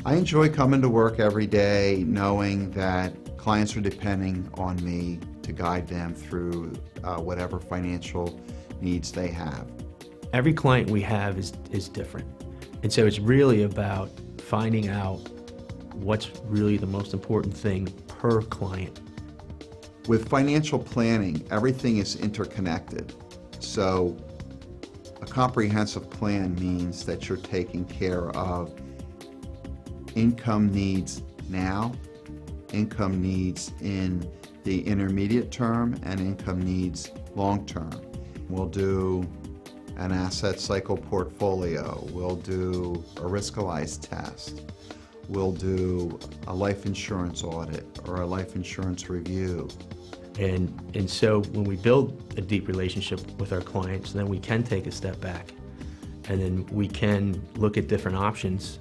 I enjoy coming to work every day knowing that clients are depending on me to guide them through whatever financial needs they have. Every client we have is different. And so it's really about finding out what's really the most important thing per client. With financial planning, everything is interconnected. So a comprehensive plan means that you're taking care of income needs now, income needs in the intermediate term, and income needs long term. We'll do an asset cycle portfolio. We'll do a riskalyze test. We'll do a life insurance audit or a life insurance review. And so when we build a deep relationship with our clients, then we can take a step back and then we can look at different options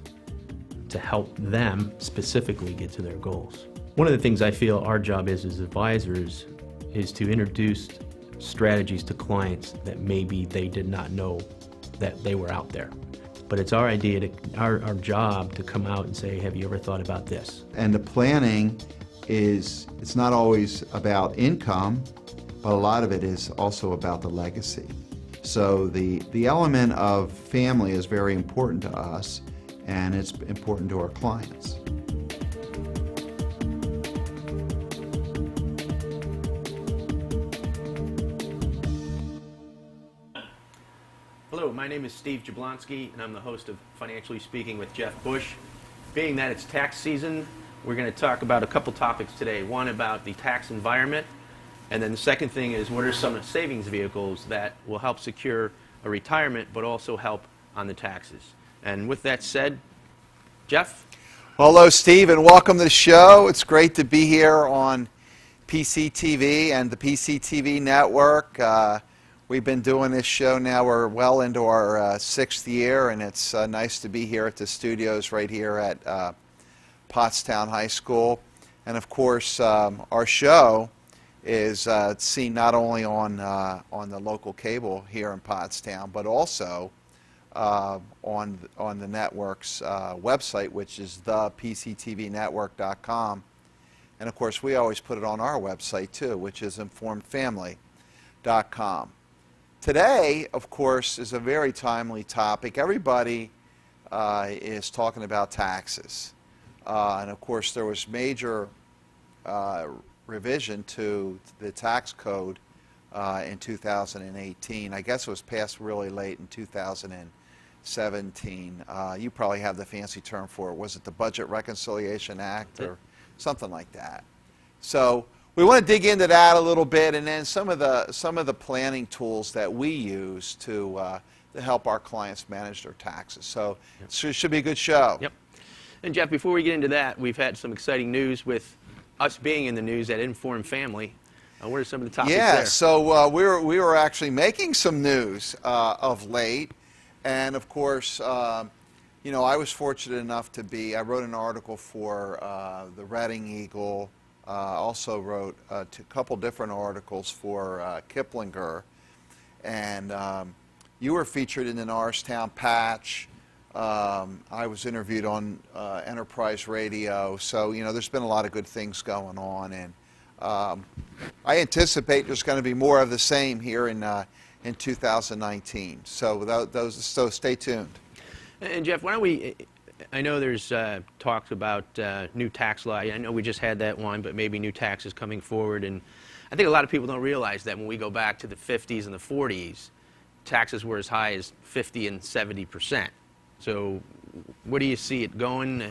to help them specifically get to their goals. One of the things I feel our job is as advisors is to introduce strategies to clients that maybe they did not know that they were out there. But it's our idea, our job to come out and say, have you ever thought about this? And the planning it's not always about income, but a lot of it is also about the legacy. So the element of family is very important to us, and it's important to our clients. Hello, my name is Steve Jablonski, and I'm the host of Financially Speaking with Jeff Bush. Being that it's tax season, we're going to talk about a couple topics today. One about the tax environment, and then the second thing is what are some of the savings vehicles that will help secure a retirement but also help on the taxes. And with that said, Jeff? Hello, Steve, and welcome to the show. It's great to be here on PCTV and the PCTV network. We've been doing this show now. We're well into our sixth year, and it's nice to be here at the studios right here at Pottstown High School. And of course, our show is seen not only on the local cable here in Pottstown, but also on the network's website, which is thepctvnetwork.com. And of course, we always put it on our website too, which is informedfamily.com. Today, of course, is a very timely topic. Everybody is talking about taxes. And of course, there was major revision to the tax code in 2018. I guess it was passed really late in 2017. You probably have the fancy term for it. Was it the Budget Reconciliation Act or something like that? So we want to dig into that a little bit, and then some of the planning tools that we use to help our clients manage their taxes. So it should be a good show. Yep. And Jeff, before we get into that, we've had some exciting news with us being in the news at Informed Family. What are some of the topics there? Yeah, so we were actually making some news of late, and of course, you know, I was fortunate enough to be. I wrote an article for the Reading Eagle. Also wrote a couple different articles for Kiplinger, and you were featured in the Norristown Patch. I was interviewed on Enterprise Radio, so you know there's been a lot of good things going on, and I anticipate there's going to be more of the same here in 2019. So stay tuned. And Jeff, why don't we? I know there's talks about new tax law. I know we just had that one, but maybe new taxes coming forward, and I think a lot of people don't realize that when we go back to the 50s and the 40s, taxes were as high as 50 and 70%. So where do you see it going?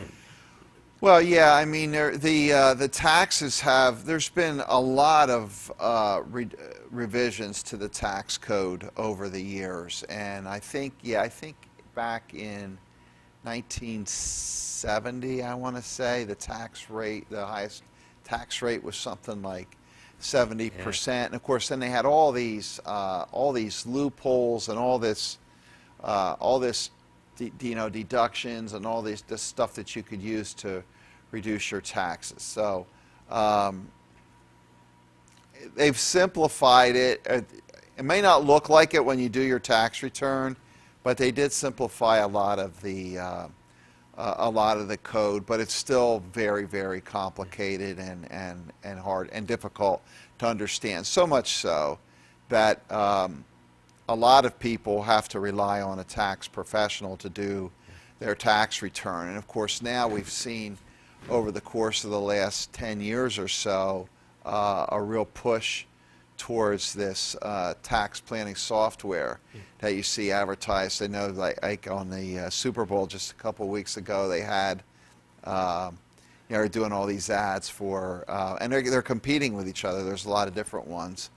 Well, yeah, I mean, the taxes have, there's been a lot of revisions to the tax code over the years. And I think back in 1970, I want to say, the highest tax rate was something like 70%. Yeah. And of course, then they had all these loopholes and all this deductions and all this stuff that you could use to reduce your taxes. So they've simplified it. It may not look like it when you do your tax return, but they did simplify a lot of the a lot of the code, but it's still very, very complicated and hard and difficult to understand. So much so that a lot of people have to rely on a tax professional to do their tax return. And of course, now we've seen over the course of the last 10 years or so a real push towards this tax planning software that you see advertised. I know, like on the Super Bowl just a couple weeks ago, they had, they're doing all these ads for, and they're competing with each other. There's a lot of different ones,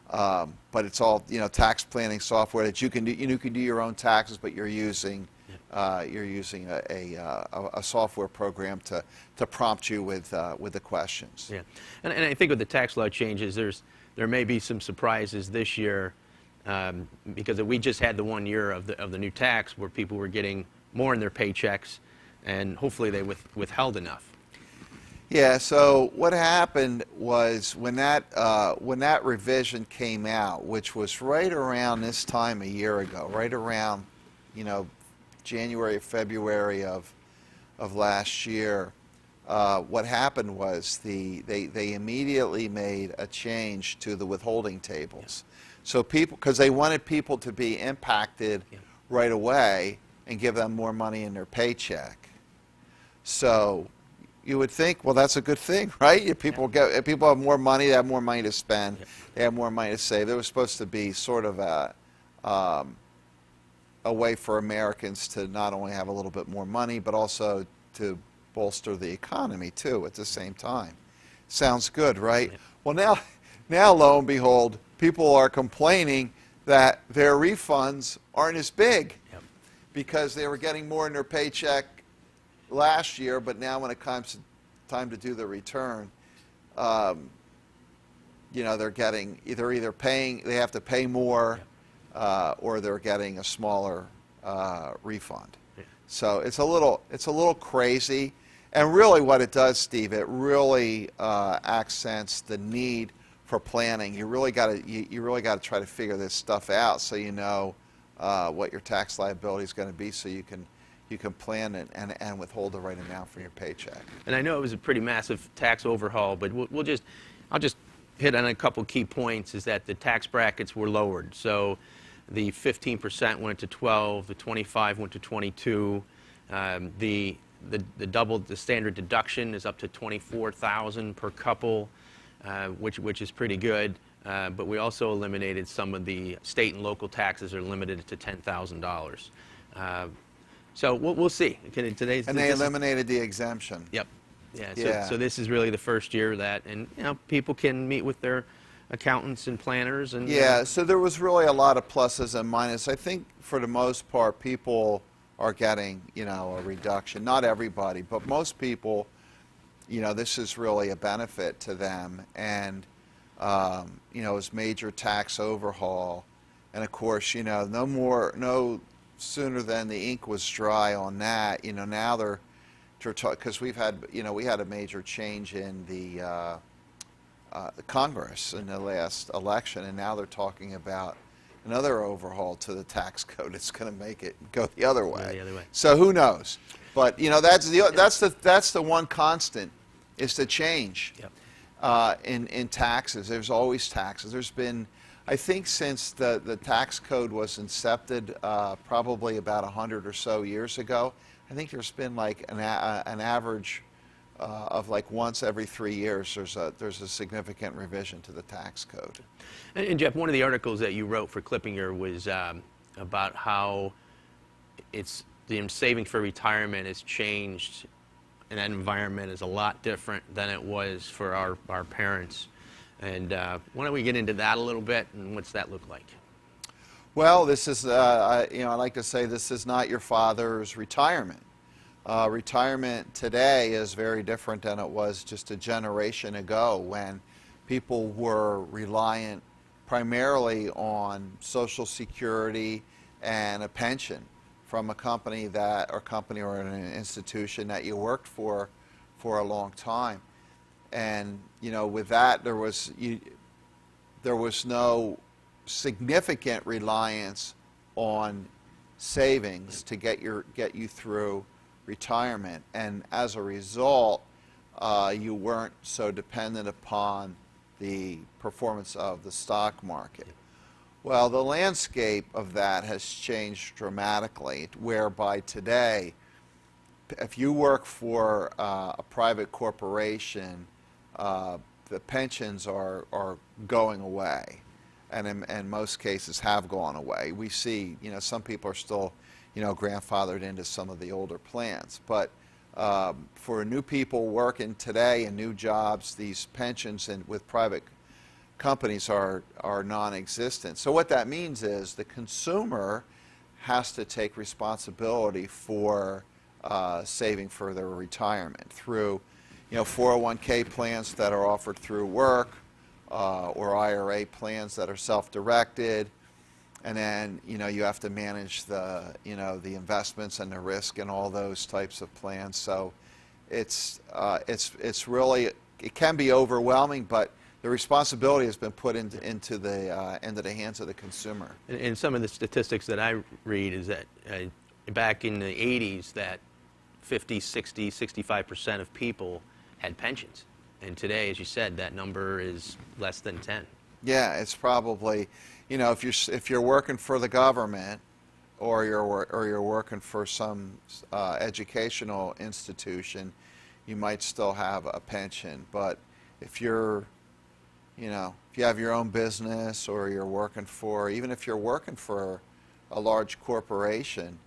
but it's all tax planning software that you can do. You can do your own taxes, but you're using a software program to prompt you with the questions. Yeah, and I think with the tax law changes, there may be some surprises this year, because we just had the 1 year of the new tax where people were getting more in their paychecks, and hopefully they withheld enough. Yeah. So what happened was when that revision came out, which was right around this time a year ago, right around January, February of last year. What happened was they immediately made a change to the withholding tables. So people, because they wanted people to be impacted right away and give them more money in their paycheck. So you would think, well, that's a good thing, right? If people have more money, they have more money to spend, they have more money to save. There was supposed to be sort of a way for Americans to not only have a little bit more money, but also to bolster the economy too at the same time. Sounds good, right? Yeah. Well, now lo and behold, people are complaining that their refunds aren't as big because they were getting more in their paycheck last year, but now when it comes time to do the return, they're getting either paying, they have to pay more, or they're getting a smaller refund. So it's a little crazy, and really what it does, Steve, it really accents the need for planning. You really got to try to figure this stuff out so you know what your tax liability is going to be, so you can plan and withhold the right amount for your paycheck. And I know it was a pretty massive tax overhaul, but I'll just hit on a couple key points. Is that the tax brackets were lowered. So the 15% went to 12, the 25 went to 22, the standard deduction is up to $24,000 per couple, which is pretty good. But we also eliminated some of the state and local taxes are limited to $10,000. So we'll see. And they eliminated the exemption. Yep. Yeah. So this is really the first year of that, and people can meet with their accountants and planners. And so there was really a lot of pluses and minuses. I think for the most part, people are getting a reduction. Not everybody, but most people. This is really a benefit to them, and it's major tax overhaul, and of course no sooner than the ink was dry on that. Now they're because we had a major change in the Congress in the last election, and now they're talking about another overhaul to the tax code. It's going to make it go the other way. Yeah, the other way. So who knows? But that's the one constant, is the change. In taxes. There's always taxes. There's been, I think, since the tax code was incepted, probably about 100 or so years ago, I think there's been like an average of like once every 3 years there's a significant revision to the tax code. And Jeff, one of the articles that you wrote for Clippinger was about how the saving for retirement has changed, and that environment is a lot different than it was for our parents. And why don't we get into that a little bit, and what's that look like? Well, this is, I like to say this is not your father's retirement. Retirement today is very different than it was just a generation ago, when people were reliant primarily on Social Security and a pension from a company or an institution that you worked for a long time. And with that, there was no significant reliance on savings to get you through retirement, and as a result, you weren't so dependent upon the performance of the stock market. Well, the landscape of that has changed dramatically, whereby today, if you work for a private corporation, the pensions are going away, and in most cases have gone away. We see, some people are still, grandfathered into some of the older plans, but for new people working today in new jobs, these pensions with private companies are non-existent. So what that means is the consumer has to take responsibility for saving for their retirement through 401k plans that are offered through work, or IRA plans that are self-directed, and then you have to manage the the investments and the risk and all those types of plans. So it's really, it can be overwhelming, but the responsibility has been put into the hands of the consumer. And some of the statistics that I read is that back in the 80s, that 50, 60, 65% of people had pensions. And today, as you said, that number is less than 10. Yeah, it's probably, if you're working for the government, or you're working for some educational institution, you might still have a pension. But if you're, if you have your own business, or you're working for, even if you're working for a large corporation,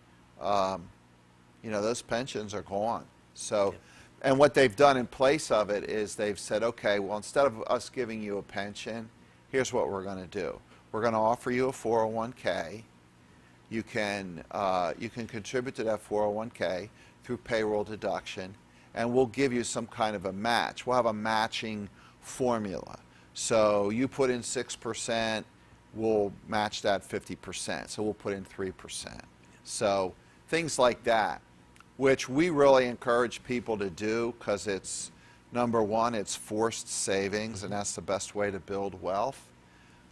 those pensions are gone. So, and what they've done in place of it is they've said, okay, well, instead of us giving you a pension, here's what we're going to do. We're going to offer you a 401k. You can contribute to that 401k through payroll deduction, and we'll give you some kind of a match. We'll have a matching formula. So you put in 6%, we'll match that 50%. So we'll put in 3%. So things like that, which we really encourage people to do, because it's, number one, it's forced savings, and that's the best way to build wealth.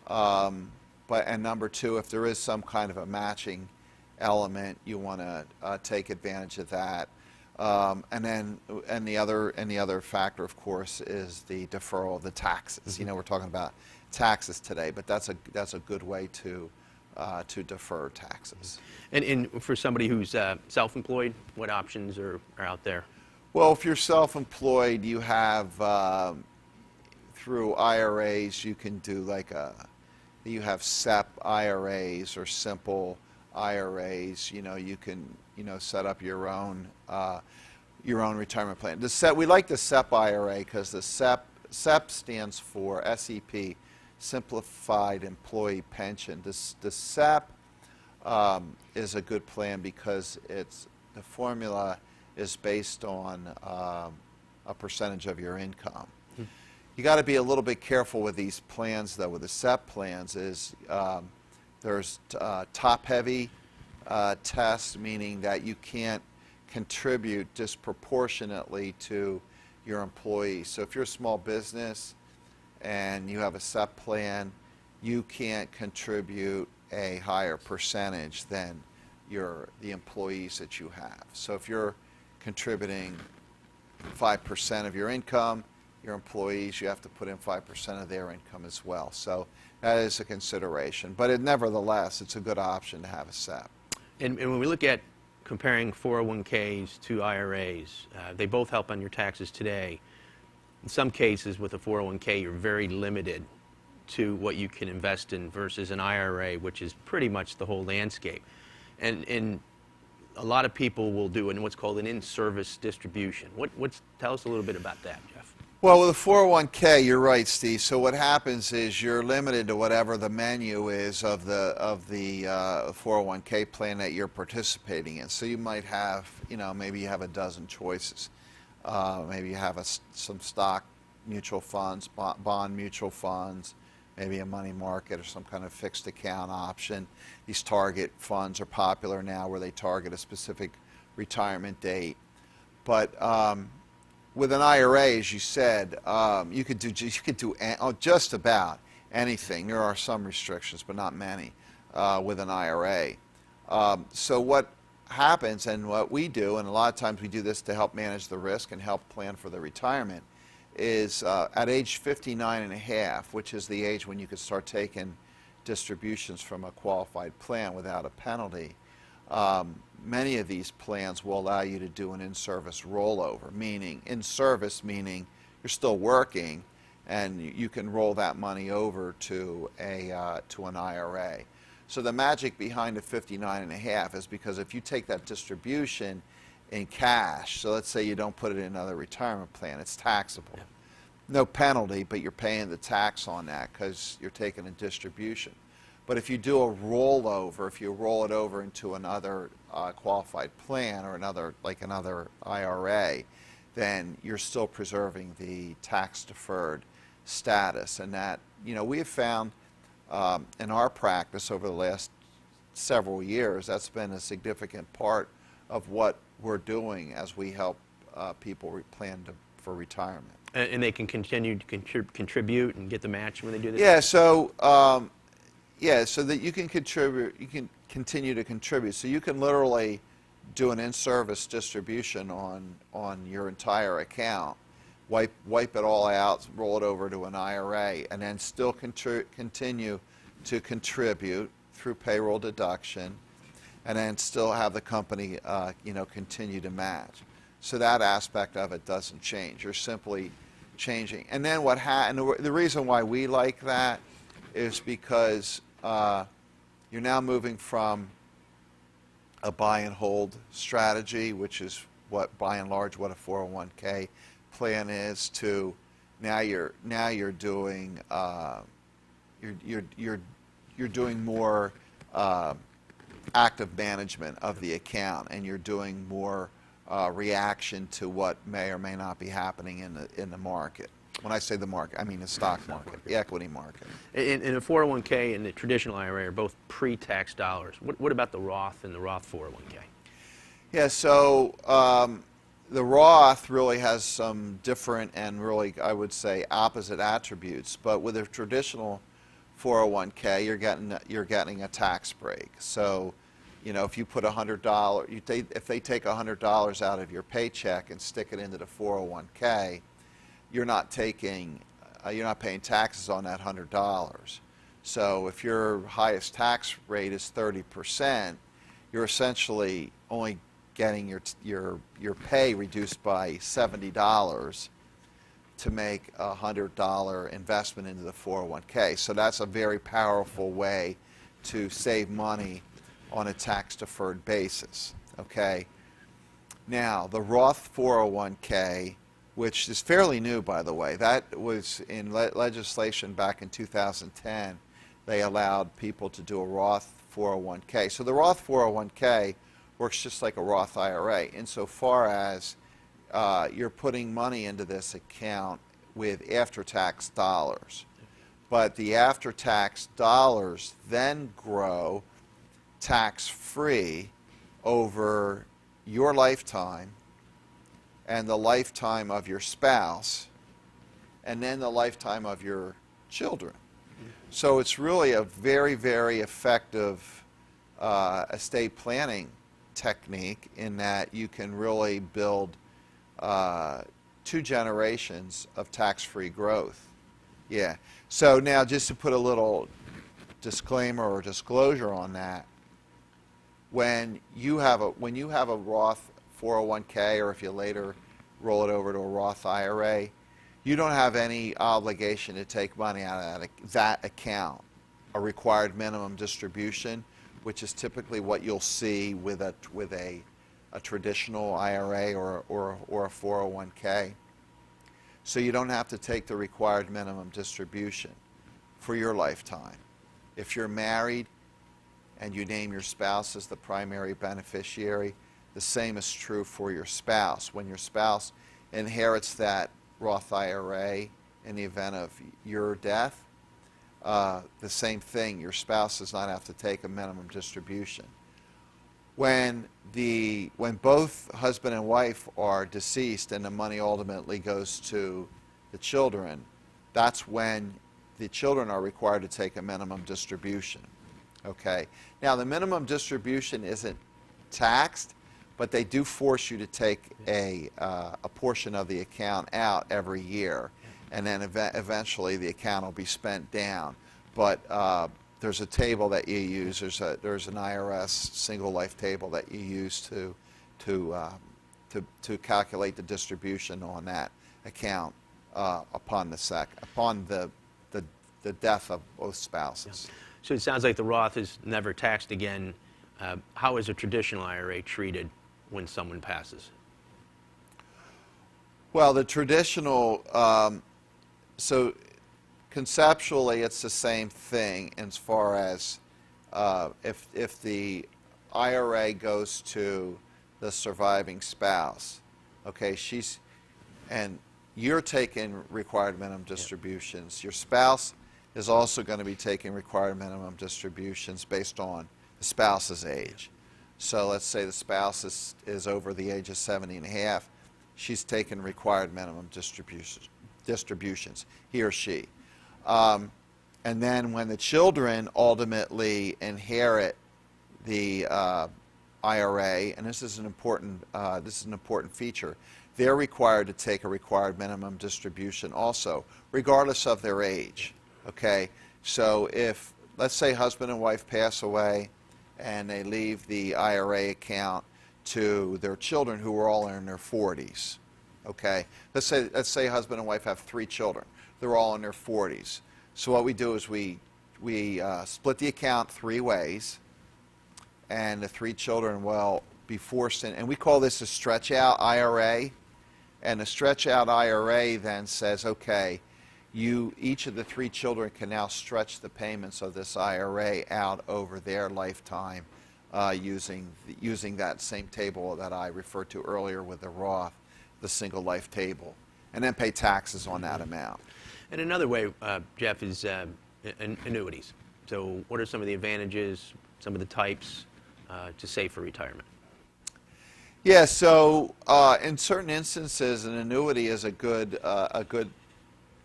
And number two, if there is some kind of a matching element, you want to take advantage of that. And the other factor, of course, is the deferral of the taxes. We're talking about taxes today, but that's a good way to defer taxes. And for somebody who's self-employed, what options are out there? Well, if you're self-employed, you have through IRAs, you can do you have SEP IRAs or simple IRAs. You can set up your own retirement plan. We like the SEP IRA because the SEP stands for SEP, Simplified Employee Pension. The SEP is a good plan because the formula is based on a percentage of your income. You got to be a little bit careful with these plans, though. With the SEP plans, there's top-heavy tests, meaning that you can't contribute disproportionately to your employees. So if you're a small business and you have a SEP plan, you can't contribute a higher percentage than the employees that you have. So if you're contributing 5% of your income, your employees, you have to put in 5% of their income as well. So that is a consideration. But nevertheless, it's a good option to have a SEP. And when we look at comparing 401ks to IRAs, they both help on your taxes today. In some cases with a 401k, you're very limited to what you can invest in versus an IRA, which is pretty much the whole landscape. And a lot of people will do what's called an in-service distribution. Tell us a little bit about that, Jeff. Well, with a 401k, you're right, Steve. So what happens is you're limited to whatever the menu is of the 401k plan that you're participating in. So you might have, maybe you have a dozen choices. Maybe you have some stock mutual funds, bond mutual funds, maybe a money market or some kind of fixed account option. These target funds are popular now, where they target a specific retirement date. But with an IRA, as you said, you could do just about anything. There are some restrictions, but not many with an IRA. So what happens, and what we do, and a lot of times we do this to help manage the risk and help plan for the retirement, is at age 59 and a half, which is the age when you could start taking distributions from a qualified plan without a penalty. Many of these plans will allow you to do an in-service rollover, meaning in-service meaning you're still working and you can roll that money over to an IRA. So the magic behind the 59 and a half is because if you take that distribution in cash, so let's say you don't put it in another retirement plan, it's taxable. Yeah. No penalty, but you're paying the tax on that because you're taking a distribution. But if you do a rollover, if you roll it over into another qualified plan or another IRA, then you're still preserving the tax-deferred status. And that, we have found in our practice over the last several years, that's been a significant part of what we're doing as we help people plan for retirement. And they can continue to contribute and get the match when they do this? Yeah, so so that you can contribute, you can continue to contribute. So you can literally do an in-service distribution on your entire account, wipe it all out, roll it over to an IRA, and then still continue to contribute through payroll deduction, and then still have the company continue to match. So that aspect of it doesn't change. You're simply changing. And then the reason why we like that is because you're now moving from a buy and hold strategy, which is by and large what a 401k plan is, to now you're doing you're doing more active management of the account, and you're doing more reaction to what may or may not be happening in the market. When I say the market, I mean the stock market, the equity market. In a 401k and the traditional IRA are both pre-tax dollars. What about the Roth and the Roth 401k? Yeah, so the Roth really has some different and really, I would say, opposite attributes. But with a traditional 401k, you're getting a tax break. So, if you put $100, if they take $100 out of your paycheck and stick it into the 401k, you're not paying taxes on that $100. So if your highest tax rate is 30%, you're essentially only getting your pay reduced by $70 to make a $100 investment into the 401k. So that's a very powerful way to save money on a tax-deferred basis. Okay. Now the Roth 401k, which is fairly new, by the way. That was in legislation back in 2010. They allowed people to do a Roth 401k. So the Roth 401k works just like a Roth IRA insofar as you're putting money into this account with after-tax dollars. But the after-tax dollars then grow tax-free over your lifetime and the lifetime of your spouse, and then the lifetime of your children. So it's really a very, very effective estate planning technique in that you can really build 2 generations of tax-free growth. Yeah. So now just to put a little disclaimer or disclosure on that, when you have a Roth 401k, or if you later roll it over to a Roth IRA, you don't have any obligation to take money out of that account. A required minimum distribution, which is typically what you'll see with a traditional IRA or a 401k. So you don't have to take the required minimum distribution for your lifetime. If you're married and you name your spouse as the primary beneficiary, the same is true for your spouse. When your spouse inherits that Roth IRA in the event of your death, the same thing. Your spouse does not have to take a minimum distribution. When both husband and wife are deceased and the money ultimately goes to the children, that's when the children are required to take a minimum distribution. Okay. Now the minimum distribution isn't taxed, but they do force you to take a portion of the account out every year, and then eventually the account will be spent down. But there's a table that you use. There's an IRS single life table that you use to calculate the distribution on that account upon the death of both spouses. So it sounds like the Roth is never taxed again. How is a traditional IRA treated when someone passes? Well, the traditional, so conceptually it's the same thing as far as if the IRA goes to the surviving spouse, okay, and you're taking required minimum distributions. Your spouse is also going to be taking required minimum distributions based on the spouse's age. So let's say the spouse is over the age of 70 and a half. She's taking required minimum distributions, he or she. And then when the children ultimately inherit the IRA, and this is an important feature, they're required to take a required minimum distribution also, regardless of their age. Okay, so if, let's say, husband and wife pass away and they leave the IRA account to their children who are all in their 40s. Okay, let's say husband and wife have 3 children. They're all in their 40s. So what we do is we split the account 3 ways, and the 3 children will be forced in, and we call this a stretch out IRA. And the stretch out IRA then says, okay, each of the 3 children can now stretch the payments of this IRA out over their lifetime using that same table that I referred to earlier with the Roth, the single life table, and then pay taxes on that amount. And another way, Jeff, is annuities. So what are some of the advantages, some of the types to save for retirement? Yeah, so in certain instances, an annuity is a good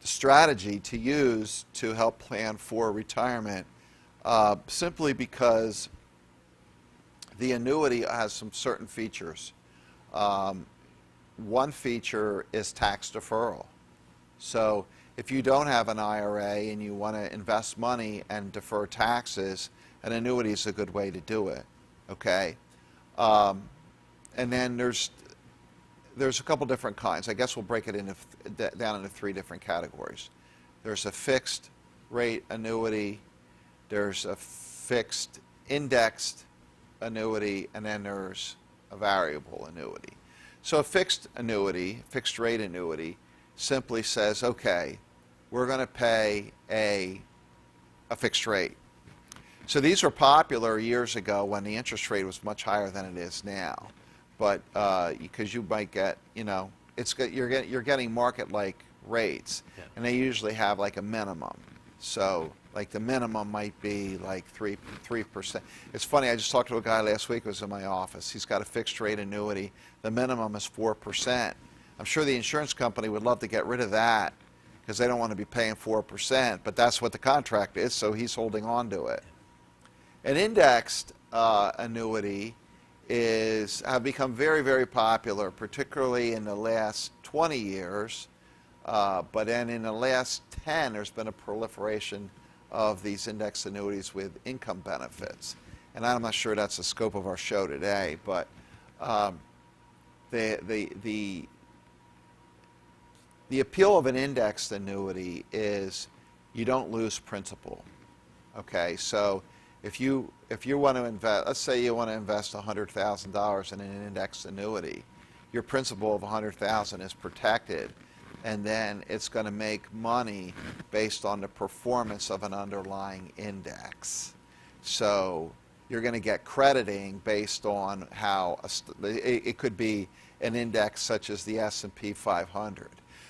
strategy to use to help plan for retirement, simply because the annuity has some certain features. One feature is tax deferral. So if you don't have an IRA and you want to invest money and defer taxes, an annuity is a good way to do it. Okay, and then there's a couple different kinds. I guess we'll break it down into 3 different categories. There's a fixed rate annuity, there's a fixed indexed annuity, and then there's a variable annuity. So a fixed annuity, fixed rate annuity, simply says, okay, we're going to pay a fixed rate. So these were popular years ago when the interest rate was much higher than it is now. But because you might get, you're getting market-like rates, yeah. And they usually have like a minimum. So like the minimum might be like 3%. It's funny, I just talked to a guy last week who was in my office. He's got a fixed rate annuity. The minimum is 4%. I'm sure the insurance company would love to get rid of that because they don't want to be paying 4%, but that's what the contract is, so he's holding on to it. An indexed annuity have become very, very popular, particularly in the last 20 years. But then in the last 10, there's been a proliferation of these indexed annuities with income benefits. And I'm not sure that's the scope of our show today, but the appeal of an indexed annuity is you don't lose principal. Okay, so if you want to invest, let's say you want to invest $100,000 in an indexed annuity, your principal of $100,000 is protected, and then it's going to make money based on the performance of an underlying index. So you're going to get crediting based on how it could be an index such as the S&P 500.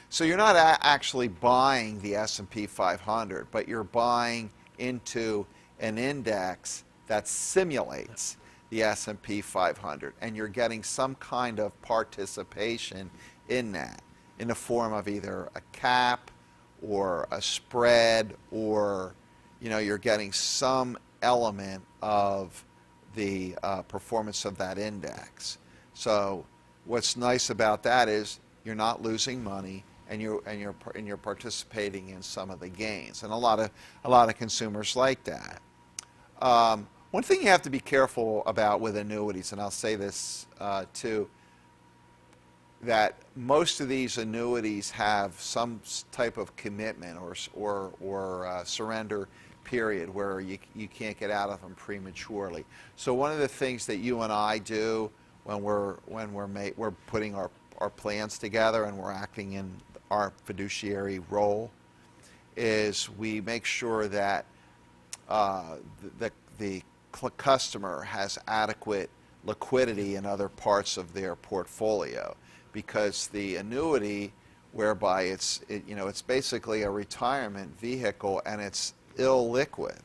So you're not actually buying the S&P 500, but you're buying into an index that simulates the S&P 500, and you're getting some kind of participation in that in the form of either a cap or a spread, or you're getting some element of the performance of that index. So what's nice about that is you're not losing money, and you're participating in some of the gains, and a lot of consumers like that. One thing you have to be careful about with annuities, and I'll say this too, that most of these annuities have some type of commitment or surrender period where you can't get out of them prematurely. So one of the things that you and I do when we're putting our plans together and we're acting in our fiduciary role is we make sure that the customer has adequate liquidity in other parts of their portfolio, because the annuity, whereby it's basically a retirement vehicle and it's illiquid.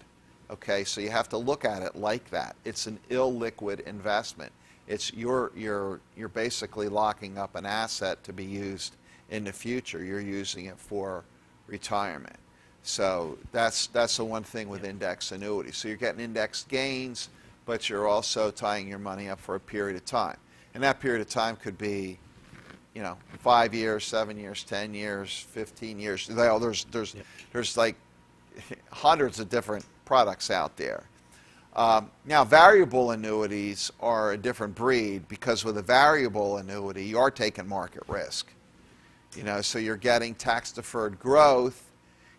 Okay, so you have to look at it like that. It's an illiquid investment. It's you're basically locking up an asset to be used in the future. You're using it for retirement. So that's the one thing with index annuities. So you're getting index gains, but you're also tying your money up for a period of time. And that period of time could be, 5 years, 7 years, 10 years, 15 years. There's like hundreds of different products out there. Now, variable annuities are a different breed, because with a variable annuity, you are taking market risk. So you're getting tax-deferred growth.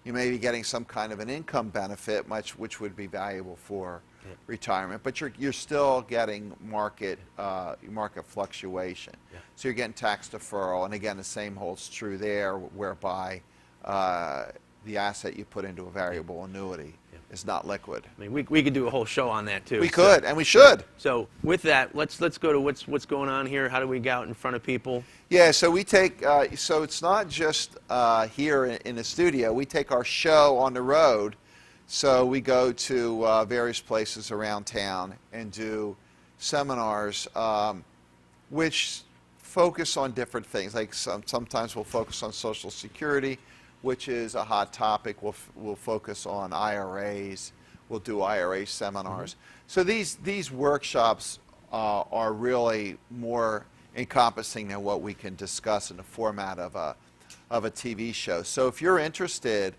You may be getting some kind of an income benefit, which would be valuable for retirement, but you're still getting market fluctuation. Yeah. So you're getting tax deferral, and again, the same holds true there, whereby the asset you put into a variable annuity is not liquid. I mean, we could do a whole show on that too. We could, and we should. So with that, let's go to what's going on here. How do we get out in front of people? Yeah, so we take, so it's not just here in the studio. We take our show on the road. So we go to various places around town and do seminars which focus on different things. Like sometimes we'll focus on Social Security, which is a hot topic. We'll focus on IRAs. We'll do IRA seminars. So these workshops are really more encompassing than what we can discuss in the format of a TV show. So if you're interested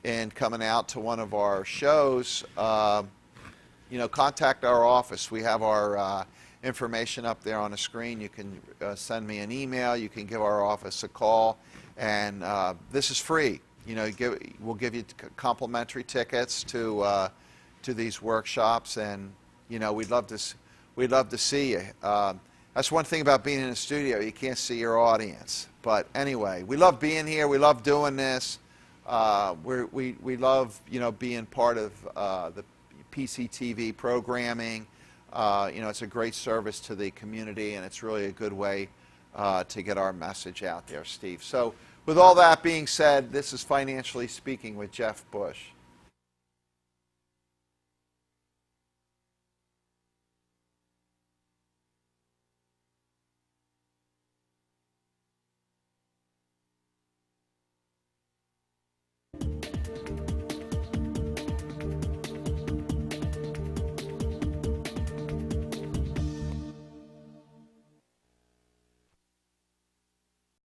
in coming out to one of our shows, contact our office. We have our information up there on the screen. You can send me an email. You can give our office a call, and this is free. We'll give you complimentary tickets to these workshops, and we'd love to see you. That's one thing about being in the studio. You can't see your audience, but anyway, we love being here. We love doing this. We love being part of the PCTV programming. It's a great service to the community, and it's really a good way to get our message out there, Steve. So with all that being said, this is Financially Speaking with Jeff Bush.